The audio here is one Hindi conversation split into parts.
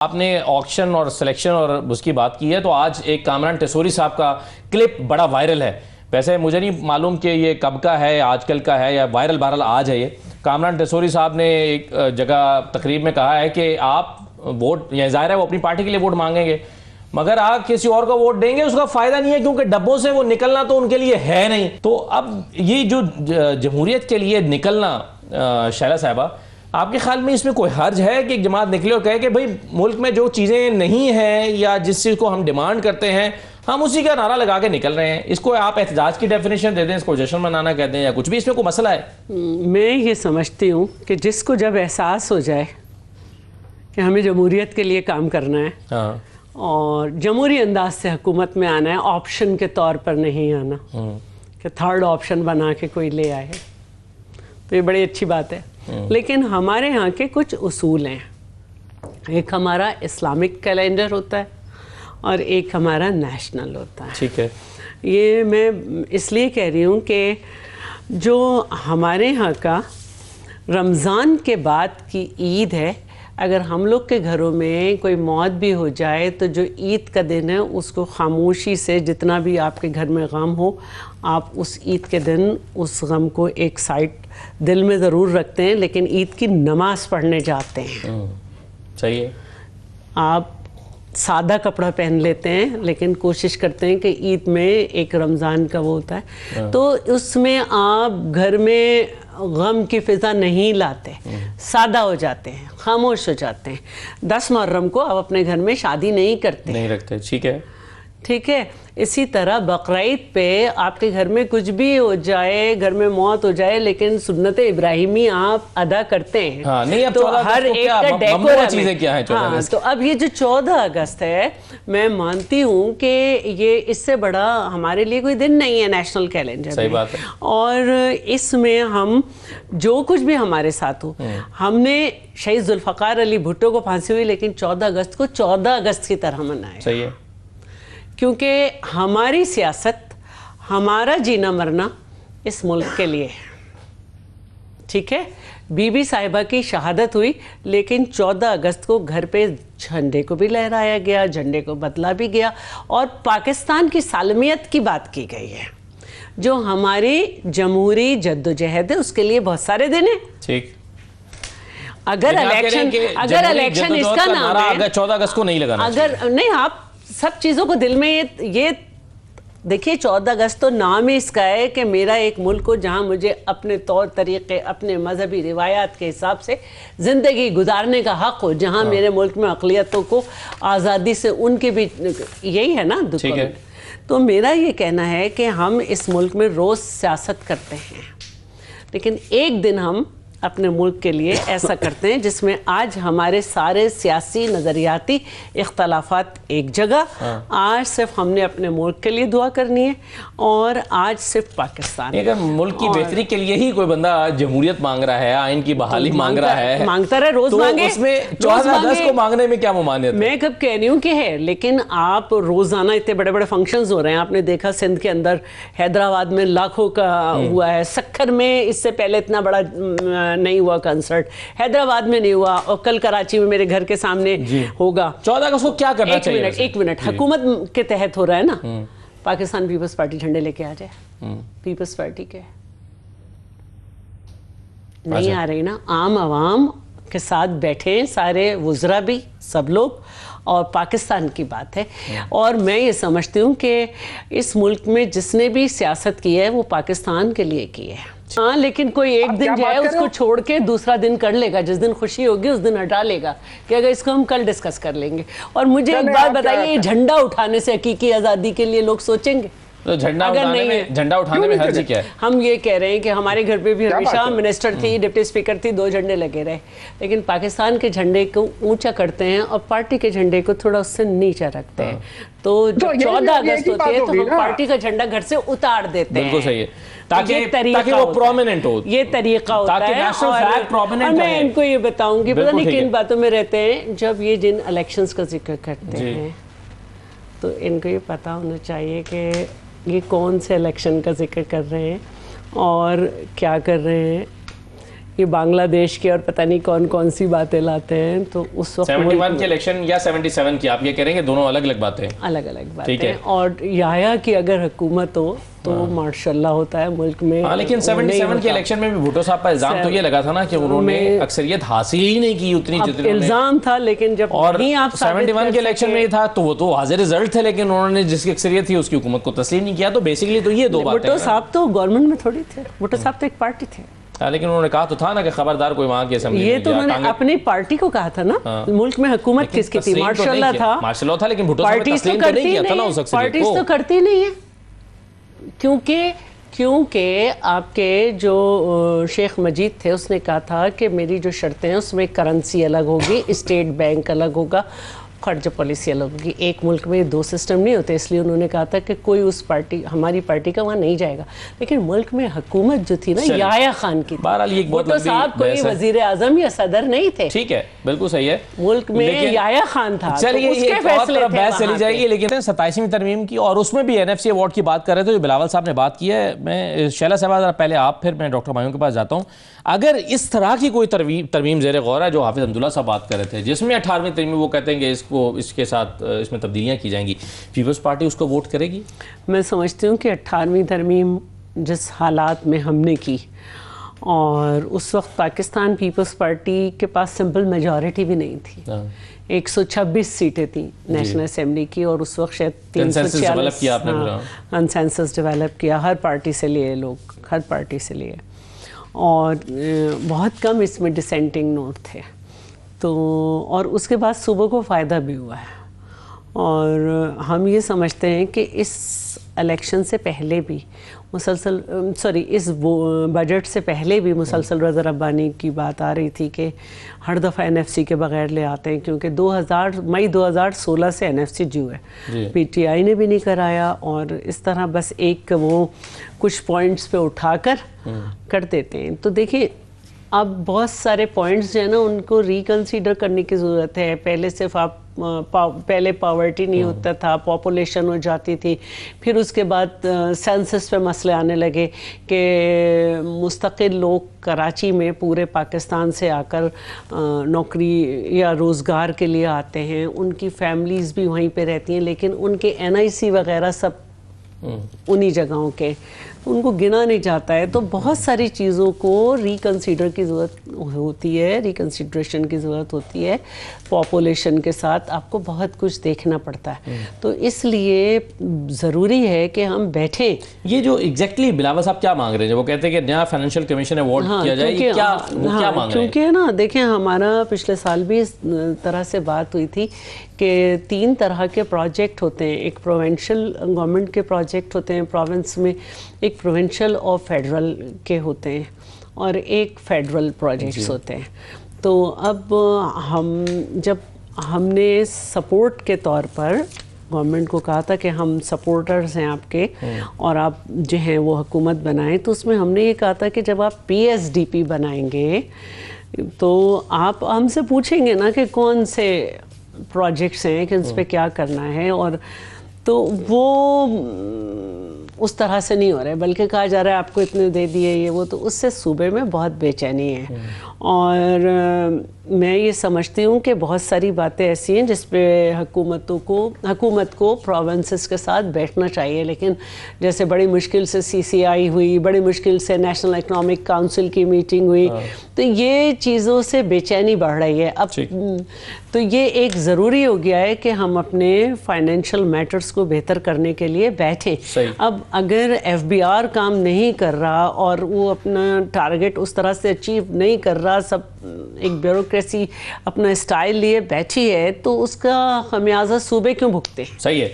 आपने ऑक्शन और सिलेक्शन और उसकी बात की है, तो आज एक कामरान टेसोरी साहब का क्लिप बड़ा वायरल है। वैसे मुझे नहीं मालूम कि ये कब का है, आजकल का है या वायरल बहरहाल आज है। ये कामरान टेसोरी साहब ने एक जगह तकरीब में कहा है कि आप वोट, या ज़ाहिर है वो अपनी पार्टी के लिए वोट मांगेंगे, मगर आप किसी और को वोट देंगे उसका फ़ायदा नहीं है, क्योंकि डब्बों से वो निकलना तो उनके लिए है नहीं। तो अब ये जो जमहूरियत के लिए निकलना, शैला साहबा, आपके ख्याल में इसमें कोई हर्ज है कि एक जमात निकले और कहे कि भाई मुल्क में जो चीज़ें नहीं हैं या जिस चीज़ को हम डिमांड करते हैं हम उसी का नारा लगा के निकल रहे हैं? इसको आप एहतजाज की डेफिनेशन दे दें, इसको जश्न मनाना कहते हैं या कुछ भी, इसमें कोई मसला है? मैं ये समझती हूँ कि जिसको जब एहसास हो जाए कि हमें जमहूरियत के लिए काम करना है, हाँ, और जमहूरी अंदाज से हुकूमत में आना है, ऑप्शन के तौर पर नहीं आना कि थर्ड ऑप्शन बना के कोई ले आए, तो ये बड़ी अच्छी बात है। लेकिन हमारे यहाँ के कुछ उसूल हैं। एक हमारा इस्लामिक कैलेंडर होता है और एक हमारा नेशनल होता है। ठीक है। ये मैं इसलिए कह रही हूँ कि जो हमारे यहाँ का रमज़ान के बाद की ईद है, अगर हम लोग के घरों में कोई मौत भी हो जाए तो जो ईद का दिन है उसको खामोशी से, जितना भी आपके घर में गम हो, आप उस ईद के दिन उस गम को एक साइड दिल में ज़रूर रखते हैं, लेकिन ईद की नमाज़ पढ़ने जाते हैं। सही है। आप सादा कपड़ा पहन लेते हैं लेकिन कोशिश करते हैं कि ईद में एक रमज़ान का वो होता है, तो उसमें आप घर में गम की फिजा नहीं लाते, सादा हो जाते हैं, खामोश हो जाते हैं। 10 मुहर्रम को आप अपने घर में शादी नहीं करते, नहीं रखते। ठीक है, ठीक है। इसी तरह बकरीद पे आपके घर में कुछ भी हो जाए, घर में मौत हो जाए, लेकिन सुन्नत इब्राहिमी आप अदा करते हैं। हाँ, नहीं, अब तो हर एक का डेकोरम चीजें क्या है। हाँ, तो अब ये जो 14 अगस्त है, मैं मानती हूँ कि ये इससे बड़ा हमारे लिए कोई दिन नहीं है नेशनल कैलेंडर में। सही बात है। और इसमें हम जो कुछ भी हमारे साथ हो, हमने शहीद जुल्फ़कार अली भुट्टो को फांसी हुई, लेकिन 14 अगस्त को 14 अगस्त की तरह मनाया। सही है। क्योंकि हमारी सियासत, हमारा जीना मरना इस मुल्क के लिए है, ठीक है। बीबी साहिबा की शहादत हुई, लेकिन 14 अगस्त को घर पे झंडे को भी लहराया गया, झंडे को बदला भी गया, और पाकिस्तान की सालमियत की बात की गई है। जो हमारी जमहूरी जद्दोजहद है उसके लिए बहुत सारे दिन है। ठीक। अगर इलेक्शन इसका नाम है, 14 अगस्त को नहीं लगाना, अगर नहीं, आप सब चीज़ों को दिल में ये देखिए, 14 अगस्त तो नाम ही इसका है कि मेरा एक मुल्क हो जहाँ मुझे अपने तौर तरीके, अपने मजहबी रिवायात के हिसाब से ज़िंदगी गुजारने का हक़ हो, जहाँ मेरे मुल्क में अक़लियतों को आज़ादी से उनके भी, यही है ना दुख। तो मेरा ये कहना है कि हम इस मुल्क में रोज़ सियासत करते हैं, लेकिन एक दिन हम अपने मुल्क के लिए ऐसा करते हैं जिसमें आज हमारे सारे सियासी नज़रियाती इख्तलाफात एक जगह, आज सिर्फ हमने अपने मुल्क के लिए दुआ करनी है, और आज सिर्फ पाकिस्तान। अगर मुल्क की बेहतरी के लिए ही कोई बंदा जमहूरियत मांग रहा है, आइन की बहाली मांग रहा है, मांगता रहे, रोज तो मांगे, उसमें 14 अगस्त को मांगने में क्या मुमानियत है? मैं कब कह रही हूँ कि है, लेकिन आप रोजाना इतने बड़े बड़े फंक्शंस हो रहे हैं। आपने देखा सिंध के अंदर, हैदराबाद में लाखों का हुआ है, सक्खर में इससे पहले इतना बड़ा नहीं हुआ कंसर्ट, हैदराबाद में नहीं हुआ, और कल कराची में मेरे घर के सामने होगा। 14 अगस्त को क्या करना चाहिए? एक मिनट, हुकूमत के तहत हो रहा है ना, पाकिस्तान पीपल्स पार्टी झंडे लेके आ जाए, पीपल्स पार्टी के नहीं आ रही ना, आम आवाम के साथ बैठे सारे वुज़रा भी, सब लोग, और पाकिस्तान की बात है। और मैं ये समझती हूँ कि इस मुल्क में जिसने भी सियासत की है वो पाकिस्तान के लिए की है। हाँ, लेकिन कोई एक दिन जो है उसको छोड़ के दूसरा दिन कर लेगा, जिस दिन खुशी होगी उस दिन हटा लेगा कि अगर इसको हम कल डिस्कस कर लेंगे। और मुझे एक बात बताइए, झंडा उठाने से हकीकी आज़ादी के लिए लोग सोचेंगे? तो झंडा उठाने में हर्ज क्या है? हम ये कह रहे हैं कि हमारे घर पे भी हमेशा मिनिस्टर थी, डिप्टी स्पीकर थी, 2 झंडे लगे रहे, लेकिन पाकिस्तान के झंडे को ऊंचा करते हैं और पार्टी के झंडे को थोड़ा उससे नीचा रखते हैं। तो जब 14 अगस्त होती है तो हम पार्टी का झंडा घर से उतार देते हैं। बिल्कुल सही है, ताकि वो प्रोमिनेंट हो, ये तरीका होता है। और मैं इनको ये बताऊंगी, पता नहीं किन बातों में रहते हैं, जब ये जिन इलेक्शंस का जिक्र करते हैं तो इनको ये पता होना चाहिए कि ये कौन से इलेक्शन का जिक्र कर रहे हैं और क्या कर रहे हैं। ये बांग्लादेश के और पता नहीं कौन कौन सी बातें लाते हैं। तो उस वक्त 71 के इलेक्शन या 77 की, आप ये करेंगे दोनों अलग अलग बातें, अलग अलग बातें ठीक है। और याया की अगर हुकूमत हो तो माशाल्लाह होता है मुल्क में। हाँ, लेकिन 77 के इलेक्शन में भी भुट्टो साहब का इल्जाम तो ये लगा था ना कि उन्होंने अक्सरियत हासिल ही नहीं की उतनी जितनी इल्जाम था, लेकिन जब और नहीं आप 71 के इलेक्शन में ये था तो वो तो हाजिर रिजल्ट थे, लेकिन उन्होंने जिसकी अक्सरियत थी उसकी हुकूमत को तस्लीम नहीं किया। तो बेसिकली तो ये दो बातें भुट्टो साहब तो गवर्नमेंट में थोड़ी थे, भुट्टो साहब तो एक पार्टी थे। हाँ, लेकिन उन्होंने कहा तो था ना कि खबरदार कोई वहाँ की असेंबली ये तो उन्होंने अपनी पार्टी को कहा था ना। मुल्क में हुकूमत किसकी थी? मार्शल्लाह था, मार्शल्लाह था, लेकिन भुट्टो साहब ने पार्टीज तो तस्लीम तो नहीं करती किया था ना नहीं उस है, अक्सरियत पार्टीज तो को। करती नहीं है, क्योंकि आपके जो शेख मजीद थे उसने कहा था कि मेरी जो शर्तें हैं उसमें करेंसी अलग होगी, स्टेट बैंक अलग होगा, खर्च पॉलिसी अलग होगी। एक मुल्क में दो सिस्टम नहीं होते, इसलिए उन्होंने कहा था कि कोई उस पार्टी, हमारी पार्टी का वहाँ नहीं जाएगा। लेकिन मुल्क में हुकूमत जो थी ना याया खान की, बहरहाल ये एक बहुत भुट्टो लंबी साहब कोई बहस है। वजीर आजम या सदर नहीं थे, ठीक है, बिल्कुल सही है, मुल्क में लेकिन- याया खान था। चलिए तो उसके ये फैसले थे बहस चली वहाँ जाएगी। पे। लेकिन 27वीं तरमीम की, और उसमें भी NFC अवार्ड की बात कर रहे थे, जो बिलावल साहब ने बात की है। मैं शैला साहब जरा पहले आप, फिर मैं डॉक्टर मायूं के पास जाता हूँ। अगर इस तरह की कोई तरमीम ज़ेर गौर है जो हाफिज़ अब्दुल्ला साहब बात कर रहे थे, जिसमें 18वीं तरमीम वो कहते हैं कि इसको इसके साथ इसमें तब्दीलियाँ की जाएंगी, पीपल्स पार्टी उसको वोट करेगी? मैं समझती हूँ कि 18वीं तरमीम जिस हालात में हमने की, और उस वक्त पाकिस्तान पीपल्स पार्टी के पास सिंपल मेजॉरिटी भी नहीं थी। 126 सीटें थी नेशनल असेंबली की, और उस वक्त शायद 346 कंसेंसस डेवलप किया, हर पार्टी से लिए लोग, हर पार्टी से लिए, और बहुत कम इसमें डिसेंटिंग नोट थे। तो और उसके बाद सूबों को फ़ायदा भी हुआ है, और हम ये समझते हैं कि इस इलेक्शन से पहले भी मुसलसल, इस बजट से पहले भी मुसलसल रज़ा रब्बानी की बात आ रही थी कि हर दफ़ा NFC के बगैर ले आते हैं, क्योंकि मई 2016 से NFC ड्यू है, PTI ने भी नहीं कराया, और इस तरह बस एक वो कुछ पॉइंट्स पे उठाकर कर देते हैं। तो देखिए अब बहुत सारे पॉइंट्स जो है ना उनको रिकंसीडर करने की ज़रूरत है। पहले सिर्फ आप पहले पॉवर्टी नहीं होता था, पॉपुलेशन हो जाती थी, फिर उसके बाद सेंसस पे मसले आने लगे कि मुस्तकिल लोग कराची में पूरे पाकिस्तान से आकर नौकरी या रोज़गार के लिए आते हैं, उनकी फैमिलीज़ भी वहीं पे रहती हैं, लेकिन उनके NIC वगैरह सब उन्हीं जगहों के, उनको गिना नहीं जाता है। तो बहुत सारी चीज़ों को रिकंसीडर की ज़रूरत होती है, रिकंसीडरेशन की ज़रूरत होती है। पॉपुलेशन के साथ आपको बहुत कुछ देखना पड़ता है, तो इसलिए ज़रूरी है कि हम बैठें। ये जो एग्जैक्टली बिलावल साहब क्या मांग रहे हैं, वो कहते हैं कि नया फाइनेंशियल कमीशन अवार्ड किया जाए, क्या क्या मांग रहे हैं? क्योंकि ना देखें, हमारा पिछले साल भी इस तरह से बात हुई थी कि 3 तरह के प्रोजेक्ट होते हैं। एक प्रोविंशियल गवर्नमेंट के प्रोजेक्ट होते हैं प्रोविंस में, एक प्रोविंशियल और फेडरल के होते हैं, और एक फेडरल प्रोजेक्ट्स होते हैं। तो अब हमने सपोर्ट के तौर पर गवर्नमेंट को कहा था कि हम सपोर्टर्स हैं आपके, और आप जो हैं वो हुकूमत बनाएं, तो उसमें हमने ये कहा था कि जब आप PSDP बनाएंगे तो आप हमसे पूछेंगे ना कि कौन से प्रोजेक्ट्स हैं, कि उस पर क्या करना है, और तो वो उस तरह से नहीं हो रहा है, बल्कि कहा जा रहा है आपको इतने दे दिए ये वो, तो उससे सूबे में बहुत बेचैनी है। और मैं ये समझती हूँ कि बहुत सारी बातें ऐसी हैं जिस पे हुकूमत को प्रोविंसेस के साथ बैठना चाहिए, लेकिन जैसे बड़ी मुश्किल से CCI हुई, बड़ी मुश्किल से नेशनल इकनॉमिक काउंसिल की मीटिंग हुई, तो ये चीज़ों से बेचैनी बढ़ रही है अब। तो ये एक ज़रूरी हो गया है कि हम अपने फाइनेंशियल मैटर्स को बेहतर करने के लिए बैठें। अब अगर FBR काम नहीं कर रहा और वो अपना टारगेट उस तरह से अचीव नहीं कर रहा, सब एक ब्यूरोक्रेसी अपना स्टाइल लिए बैठी है, तो उसका खमियाजा सूबे क्यों भुगते? सही है,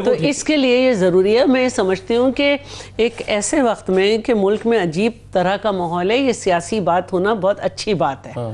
तो इसके लिए ये ज़रूरी है। मैं समझती हूँ कि एक ऐसे वक्त में कि मुल्क में अजीब तरह का माहौल है, ये सियासी बात होना बहुत अच्छी बात है।